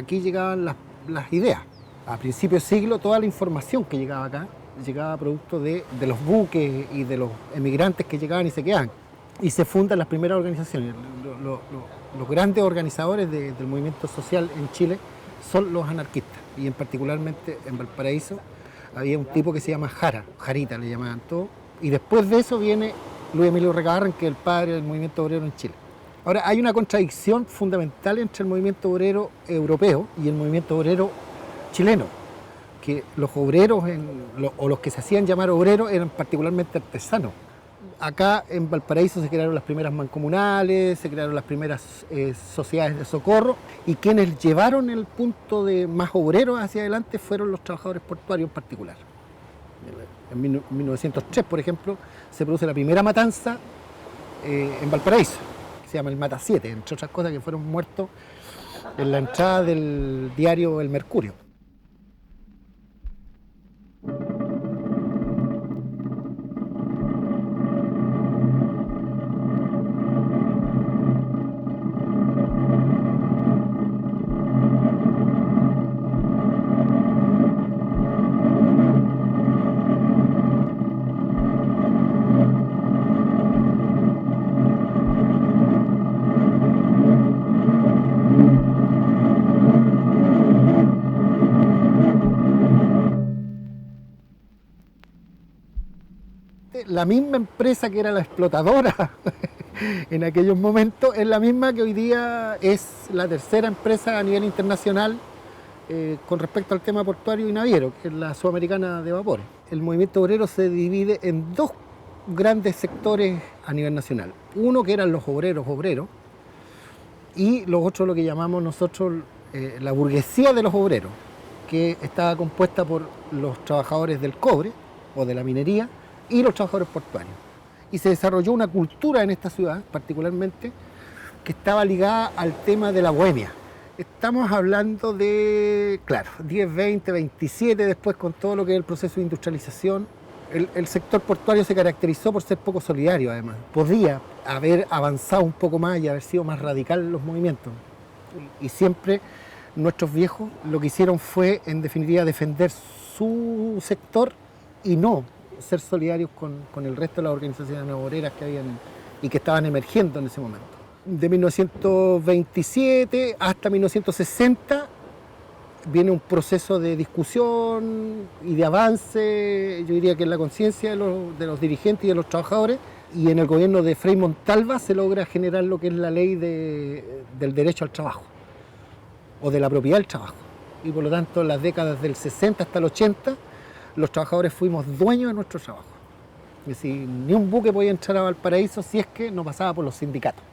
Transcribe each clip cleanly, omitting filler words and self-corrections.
aquí llegaban las ideas. A principios de siglo toda la información que llegaba acá llegaba producto de los buques y de los emigrantes que llegaban y se quedaban. Y se fundan las primeras organizaciones. Los grandes organizadores del movimiento social en Chile son los anarquistas. Y en particularmente en Valparaíso había un tipo que se llama Jara, Jarita le llamaban todos. Y después de eso viene Luis Emilio Recabarren, que es el padre del movimiento obrero en Chile. Ahora, hay una contradicción fundamental entre el movimiento obrero europeo y el movimiento obrero chileno, que los obreros, o los que se hacían llamar obreros, eran particularmente artesanos. Acá en Valparaíso se crearon las primeras mancomunales, se crearon las primeras sociedades de socorro, y quienes llevaron el punto de más obreros hacia adelante fueron los trabajadores portuarios en particular. En 1903, por ejemplo, se produce la primera matanza en Valparaíso, que se llama el Mata 7, entre otras cosas, que fueron muertos en la entrada del diario El Mercurio. La misma empresa que era la explotadora en aquellos momentos es la misma que hoy día es la tercera empresa a nivel internacional con respecto al tema portuario y naviero, que es la Sudamericana de Vapores. El movimiento obrero se divide en dos grandes sectores a nivel nacional. Uno que eran los obreros, y los otros lo que llamamos nosotros la burguesía de los obreros, que estaba compuesta por los trabajadores del cobre o de la minería y los trabajadores portuarios. Y se desarrolló una cultura en esta ciudad, particularmente, que estaba ligada al tema de la bohemia. Estamos hablando de, claro, 10, 20, 27, después con todo lo que es el proceso de industrialización. El sector portuario se caracterizó por ser poco solidario, además. Podía haber avanzado un poco más y haber sido más radical en los movimientos. Y siempre nuestros viejos lo que hicieron fue, en definitiva, defender su sector y no ser solidarios con el resto de las organizaciones obreras que habían y que estaban emergiendo en ese momento. De 1927 hasta 1960 viene un proceso de discusión y de avance, yo diría que en la conciencia de los dirigentes y de los trabajadores, y en el gobierno de Frei Montalva se logra generar lo que es la ley del derecho al trabajo o de la propiedad del trabajo. Y por lo tanto, en las décadas del 60 hasta el 80, los trabajadores fuimos dueños de nuestro trabajo. Es decir, ni un buque podía entrar a Valparaíso si es que no pasaba por los sindicatos.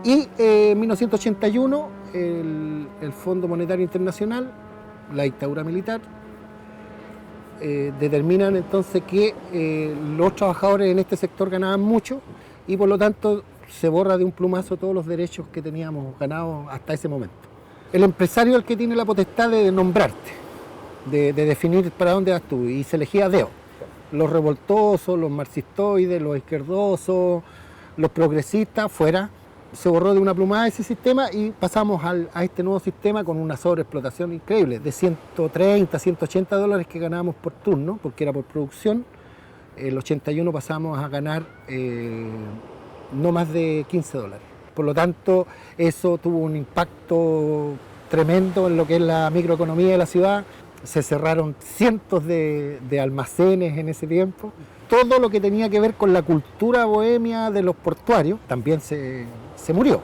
Y en 1981 el Fondo Monetario Internacional, la dictadura militar, determinan entonces que los trabajadores en este sector ganaban mucho y por lo tanto se borra de un plumazo todos los derechos que teníamos ganados hasta ese momento. El empresario es el que tiene la potestad de nombrarte, de definir para dónde vas tú, y se elegía a dedo. Los revoltosos, los marxistoides, los izquierdosos, los progresistas, fuera. Se borró de una plumada ese sistema y pasamos a este nuevo sistema con una sobreexplotación increíble, de 130, 180 dólares que ganábamos por turno, porque era por producción. El 81 pasamos a ganar no más de 15 dólares. Por lo tanto, eso tuvo un impacto tremendo en lo que es la microeconomía de la ciudad. Se cerraron cientos de almacenes en ese tiempo. Todo lo que tenía que ver con la cultura bohemia de los portuarios también se murió.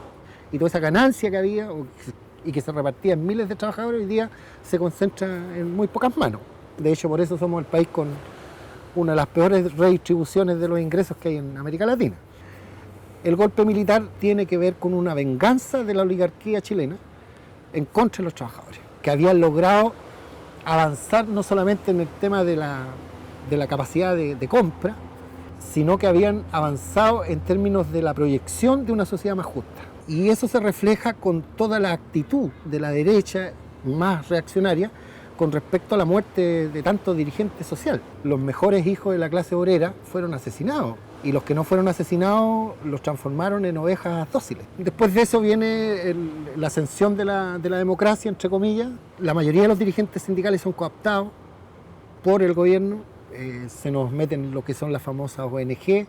Y toda esa ganancia que había y que se repartía en miles de trabajadores hoy día se concentra en muy pocas manos. De hecho, por eso somos el país con una de las peores redistribuciones de los ingresos que hay en América Latina. El golpe militar tiene que ver con una venganza de la oligarquía chilena en contra de los trabajadores, que habían logrado avanzar no solamente en el tema de de la capacidad de compra, sino que habían avanzado en términos de la proyección de una sociedad más justa. Y eso se refleja con toda la actitud de la derecha más reaccionaria con respecto a la muerte de tantos dirigentes sociales. Los mejores hijos de la clase obrera fueron asesinados y los que no fueron asesinados los transformaron en ovejas dóciles. Después de eso viene la ascensión de la democracia, entre comillas. La mayoría de los dirigentes sindicales son cooptados por el gobierno, se nos meten lo que son las famosas ONG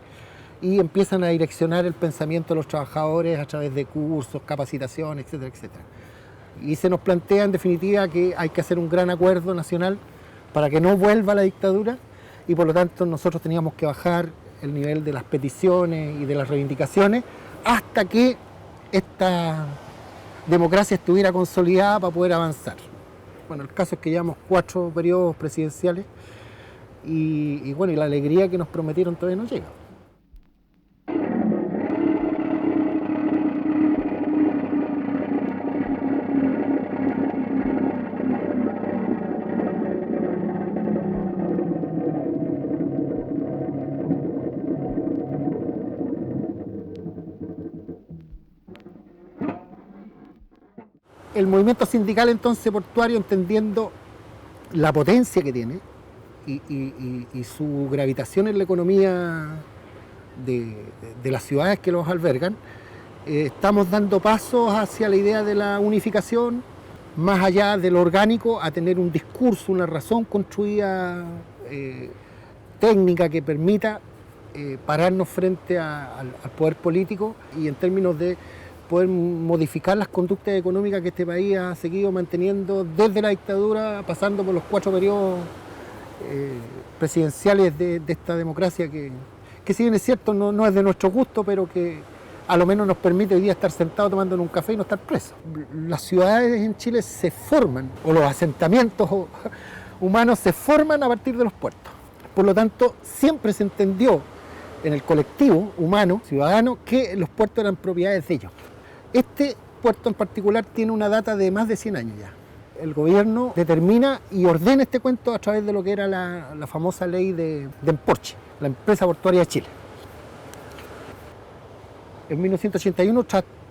y empiezan a direccionar el pensamiento de los trabajadores a través de cursos, capacitaciones, etcétera, etcétera. Y se nos plantea en definitiva que hay que hacer un gran acuerdo nacional para que no vuelva la dictadura y por lo tanto nosotros teníamos que bajar el nivel de las peticiones y de las reivindicaciones hasta que esta democracia estuviera consolidada para poder avanzar. Bueno, el caso es que llevamos 4 periodos presidenciales y bueno, y la alegría que nos prometieron todavía no llega. El movimiento sindical entonces portuario, entendiendo la potencia que tiene y su gravitación en la economía de las ciudades que los albergan, estamos dando pasos hacia la idea de la unificación, más allá de lo orgánico, a tener un discurso, una razón construida técnica que permita pararnos frente al poder político y en términos de poder modificar las conductas económicas que este país ha seguido manteniendo desde la dictadura, pasando por los 4 periodos presidenciales de esta democracia que si bien es cierto no es de nuestro gusto, pero que a lo menos nos permite hoy día estar sentados tomando un café y no estar presos. Las ciudades en Chile se forman, o los asentamientos humanos se forman a partir de los puertos. Por lo tanto, siempre se entendió en el colectivo humano, ciudadano, que los puertos eran propiedades de ellos. Este puerto en particular tiene una data de más de 100 años ya. El gobierno determina y ordena este cuento a través de lo que era la famosa ley de Emporche, la empresa portuaria de Chile. En 1981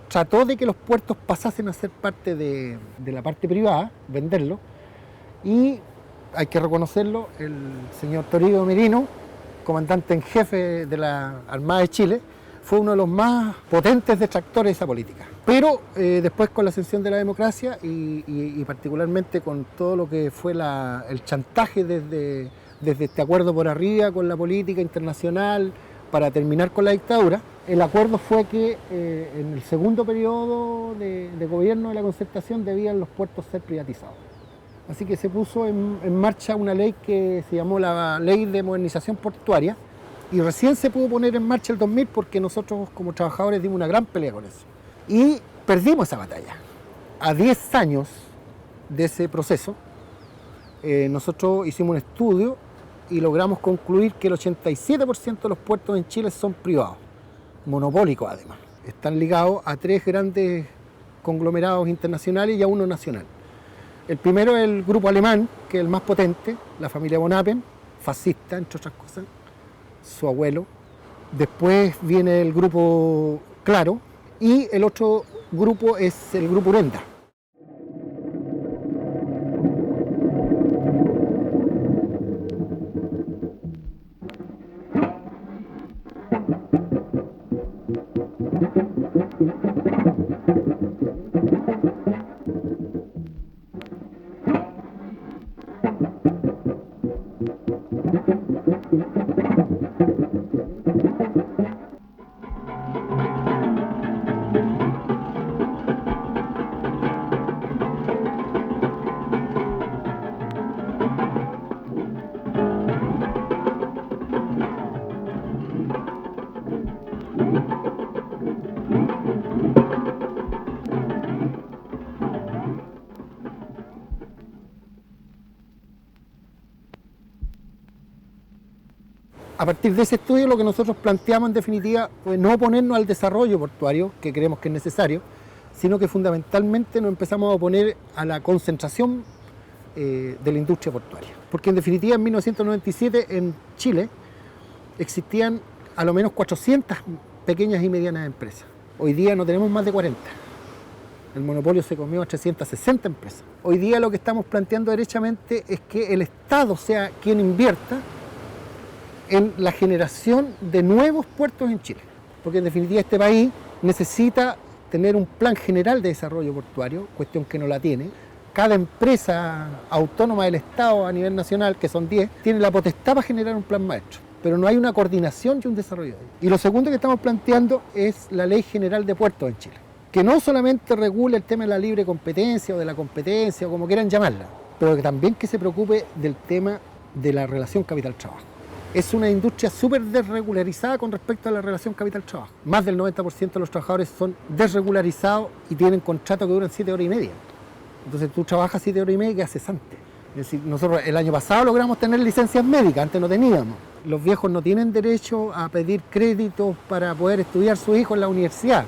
trató de que los puertos pasasen a ser parte de la parte privada, venderlo, y hay que reconocerlo, el señor Toribio Merino, comandante en jefe de la Armada de Chile, fue uno de los más potentes detractores de esa política. Pero después con la ascensión de la democracia y particularmente con todo lo que fue el chantaje desde este acuerdo por arriba con la política internacional para terminar con la dictadura, el acuerdo fue que en el segundo periodo de gobierno de la Concertación debían los puertos ser privatizados. Así que se puso en marcha una ley que se llamó la Ley de Modernización Portuaria y recién se pudo poner en marcha el 2000 porque nosotros como trabajadores dimos una gran pelea con eso. Y perdimos esa batalla. A 10 años de ese proceso, nosotros hicimos un estudio y logramos concluir que el 87% de los puertos en Chile son privados, monopólicos además. Están ligados a 3 grandes conglomerados internacionales y a uno nacional. El primero es el grupo alemán, que es el más potente, la familia von Appen, fascista, entre otras cosas, su abuelo. Después viene el grupo Claro y el otro grupo es el grupo Urenda. A partir de ese estudio lo que nosotros planteamos en definitiva fue no oponernos al desarrollo portuario, que creemos que es necesario, sino que fundamentalmente nos empezamos a oponer a la concentración de la industria portuaria. Porque en definitiva en 1997 en Chile existían a lo menos 400 pequeñas y medianas empresas. Hoy día no tenemos más de 40. El monopolio se comió a 360 empresas. Hoy día lo que estamos planteando derechamente es que el Estado sea quien invierta en la generación de nuevos puertos en Chile. Porque en definitiva este país necesita tener un plan general de desarrollo portuario, cuestión que no la tiene. Cada empresa autónoma del Estado a nivel nacional, que son 10, tiene la potestad para generar un plan maestro, pero no hay una coordinación y un desarrollo. Y lo segundo que estamos planteando es la Ley General de Puertos en Chile, que no solamente regule el tema de la libre competencia o de la competencia o como quieran llamarla, pero que también que se preocupe del tema de la relación capital-trabajo. Es una industria súper desregularizada con respecto a la relación capital-trabajo. Más del 90% de los trabajadores son desregularizados y tienen contratos que duran 7 horas y media. Entonces tú trabajas 7 horas y media y quedas cesante. Es decir, nosotros el año pasado logramos tener licencias médicas, antes no teníamos. Los viejos no tienen derecho a pedir créditos para poder estudiar su hijo en la universidad.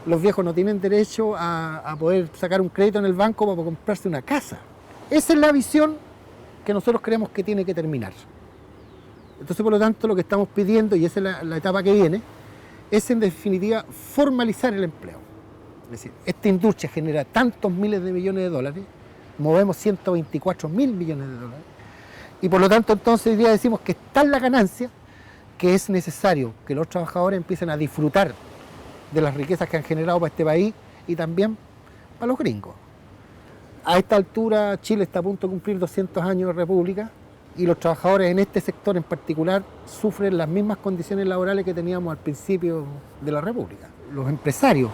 Los viejos no tienen derecho a poder sacar un crédito en el banco para comprarse una casa. Esa es la visión que nosotros creemos que tiene que terminar. Entonces, por lo tanto, lo que estamos pidiendo, y esa es la etapa que viene, es en definitiva formalizar el empleo. Es decir, esta industria genera tantos miles de millones de dólares, movemos 124.000 millones de dólares, y por lo tanto entonces hoy día decimos que está en la ganancia, que es necesario que los trabajadores empiecen a disfrutar de las riquezas que han generado para este país y también para los gringos. A esta altura Chile está a punto de cumplir 200 años de república y los trabajadores en este sector en particular sufren las mismas condiciones laborales que teníamos al principio de la república. Los empresarios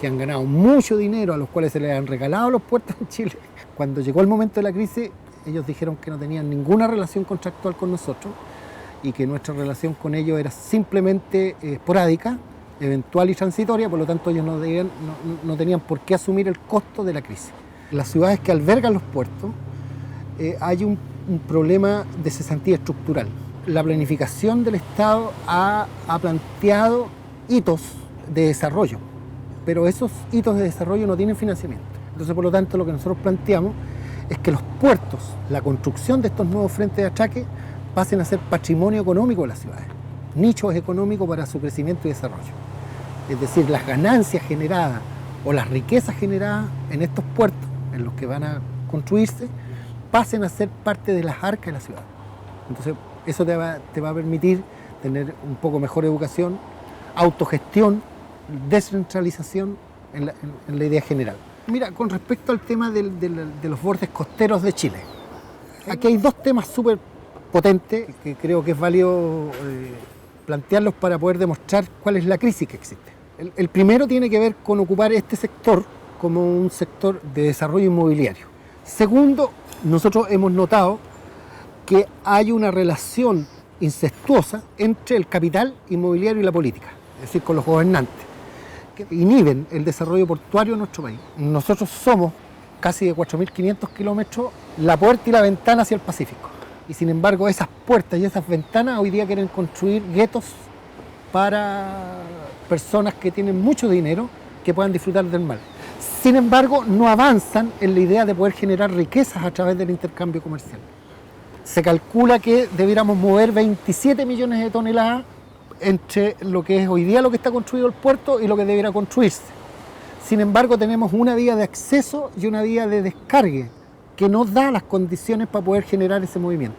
que han ganado mucho dinero, a los cuales se les han regalado los puertos en Chile, cuando llegó el momento de la crisis, ellos dijeron que no tenían ninguna relación contractual con nosotros y que nuestra relación con ellos era simplemente esporádica, eventual y transitoria, por lo tanto ellos no tenían por qué asumir el costo de la crisis. En las ciudades que albergan los puertos hay un problema de cesantía estructural. La planificación del Estado ha planteado hitos de desarrollo, pero esos hitos de desarrollo no tienen financiamiento. Entonces, por lo tanto, lo que nosotros planteamos es que los puertos, la construcción de estos nuevos frentes de atraque, pasen a ser patrimonio económico de las ciudades, nichos económicos para su crecimiento y desarrollo. Es decir, las ganancias generadas o las riquezas generadas en estos puertos, en los que van a construirse, pasen a ser parte de las arcas de la ciudad. Entonces, eso te va a permitir tener un poco mejor educación, autogestión, descentralización en la idea general. Mira, con respecto al tema de los bordes costeros de Chile, aquí hay dos temas súper potentes que creo que es válido plantearlos para poder demostrar cuál es la crisis que existe. El primero tiene que ver con ocupar este sector como un sector de desarrollo inmobiliario. Segundo, nosotros hemos notado que hay una relación incestuosa entre el capital inmobiliario y la política, es decir, con los gobernantes, que inhiben el desarrollo portuario en nuestro país. Nosotros somos casi de 4.500 kilómetros la puerta y la ventana hacia el Pacífico. Y sin embargo, esas puertas y esas ventanas hoy día quieren construir guetos para personas que tienen mucho dinero que puedan disfrutar del mar. Sin embargo, no avanzan en la idea de poder generar riquezas a través del intercambio comercial. Se calcula que debiéramos mover 27 millones de toneladas entre lo que es hoy día lo que está construido el puerto y lo que debiera construirse. Sin embargo, tenemos una vía de acceso y una vía de descargue que no da las condiciones para poder generar ese movimiento.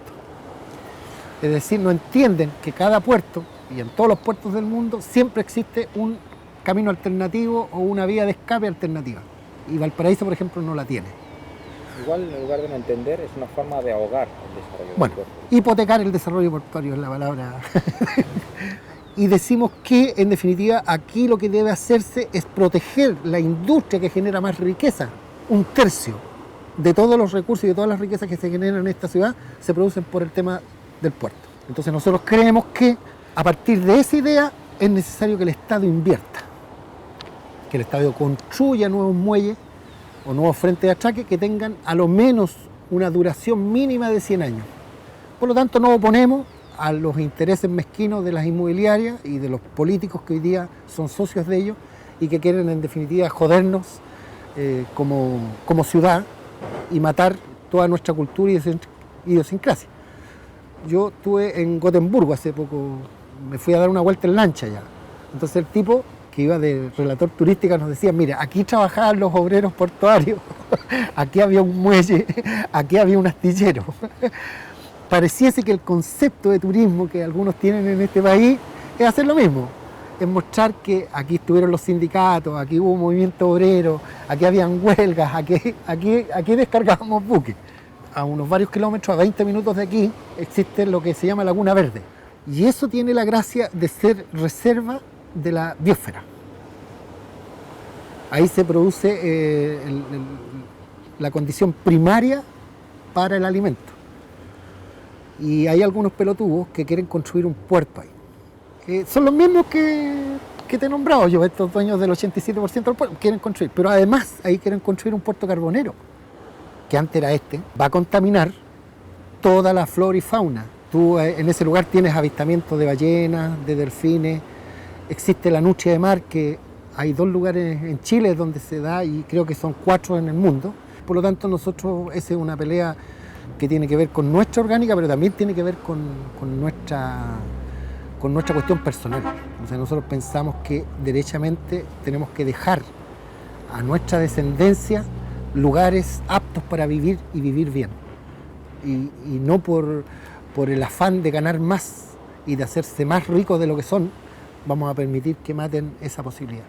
Es decir, no entienden que cada puerto, y en todos los puertos del mundo, siempre existe un camino alternativo o una vía de escape alternativa. Y Valparaíso, por ejemplo, no la tiene. Igual, en lugar de no entender, es una forma de ahogar el desarrollo bueno, del puerto. Hipotecar el desarrollo portuario es la palabra. Y decimos que, en definitiva, aquí lo que debe hacerse es proteger la industria que genera más riqueza. 1/3 de todos los recursos y de todas las riquezas que se generan en esta ciudad se producen por el tema del puerto. Entonces nosotros creemos que a partir de esa idea es necesario que el Estado invierta, que el Estado construya nuevos muelles o nuevos frentes de atraque que tengan a lo menos una duración mínima de 100 años. Por lo tanto, nos oponemos a los intereses mezquinos de las inmobiliarias y de los políticos que hoy día son socios de ellos y que quieren en definitiva como ciudad y matar toda nuestra cultura y idiosincrasia. Yo estuve en Gotemburgo hace poco, me fui a dar una vuelta en lancha ya. Entonces el tipo que iba de relator turística nos decía, mira, aquí trabajaban los obreros portuarios, aquí había un muelle, aquí había un astillero. Pareciese que el concepto de turismo que algunos tienen en este país es hacer lo mismo, es mostrar que aquí estuvieron los sindicatos, aquí hubo movimiento obrero, aquí habían huelgas, aquí descargábamos buques. A unos varios kilómetros, a 20 minutos de aquí, existe lo que se llama Laguna Verde. Y eso tiene la gracia de ser reserva de la biosfera. Ahí se produce la condición primaria para el alimento. Y hay algunos pelotudos que quieren construir un puerto ahí. Son los mismos que te he nombrado yo, estos dueños del 87% del puerto, quieren construir. Pero además ahí quieren construir un puerto carbonero, que antes era va a contaminar toda la flora y fauna. Tú en ese lugar tienes avistamientos de ballenas, de delfines, existe la nutria de mar, que hay 2 lugares en Chile donde se da y creo que son 4 en el mundo. Por lo tanto, nosotros, esa es una pelea que tiene que ver con nuestra orgánica, pero también tiene que ver con nuestra cuestión personal. O sea, nosotros pensamos que derechamente tenemos que dejar a nuestra descendencia lugares aptos para vivir y vivir bien. Y no por el afán de ganar más y de hacerse más ricos de lo que son, vamos a permitir que maten esa posibilidad.